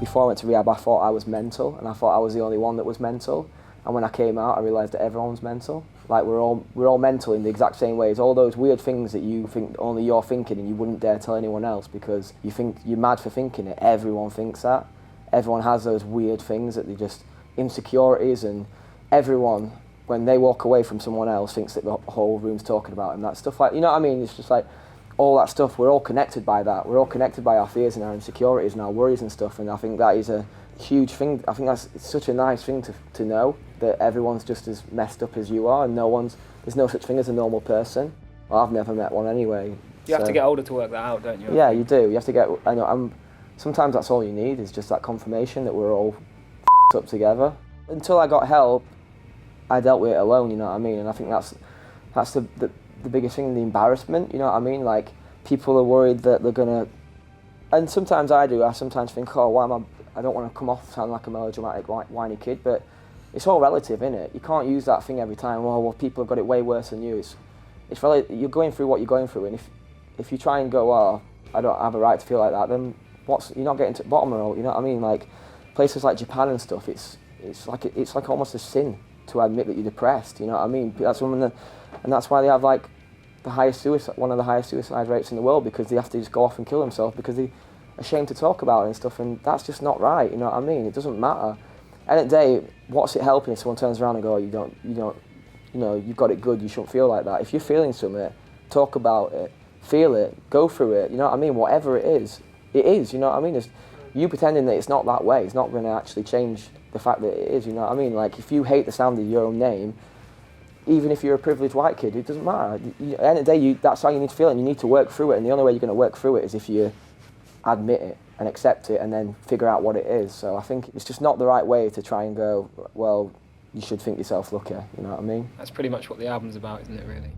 before I went to rehab, I thought I was mental, and I thought I was the only one that was mental. And when I came out, I realised that everyone's mental. Like, we're all mental in the exact same ways. All those weird things that you think only you're thinking and you wouldn't dare tell anyone else because you think you're mad for thinking it. Everyone thinks that. Everyone has those weird things that they just, insecurities, and everyone, when they walk away from someone else, thinks that the whole room's talking about them. That stuff, like, you know what I mean? It's just like, all that stuff, we're all connected by that. We're all connected by our fears and our insecurities and our worries and stuff, and I think that is a huge thing. I think it's such a nice thing to know, that everyone's just as messed up as you are, and there's no such thing as a normal person. Well, I've never met one anyway. You have to get older to work that out, don't you? Yeah, you do. You have to get, sometimes that's all you need, is just that confirmation that we're all up together. Until I got help, I dealt with it alone, you know what I mean? And I think that's the biggest thing, the embarrassment, you know what I mean? Like, people are worried that they're gonna, and sometimes I sometimes think, oh, I don't want to come off sounding like a melodramatic, whiny kid, but it's all relative, innit? You can't use that thing every time, well, people have got it way worse than you. It's really, you're going through what you're going through, and if you try and go, oh, I don't have a right to feel like that, then you're not getting to the bottom of it, you know what I mean? Like, places like Japan and stuff, it's like almost a sin to admit that you're depressed, you know what I mean? And that's why they have, like, one of the highest suicide rates in the world, because they have to just go off and kill themselves because they're ashamed to talk about it and stuff, and that's just not right, you know what I mean? It doesn't matter. End of the day, what's it helping if someone turns around and goes, you've got it good, you shouldn't feel like that. If you're feeling something, talk about it, feel it, go through it, you know what I mean? Whatever it is, you know what I mean? You pretending that it's not that way, it's not going to actually change the fact that it is, you know what I mean? Like, if you hate the sound of your own name, even if you're a privileged white kid, it doesn't matter. At the end of the day, that's how you need to feel it, and you need to work through it, and the only way you're going to work through it is if you admit it and accept it and then figure out what it is. So I think it's just not the right way to try and go, well, you should think yourself lucky, you know what I mean? That's pretty much what the album's about, isn't it, really?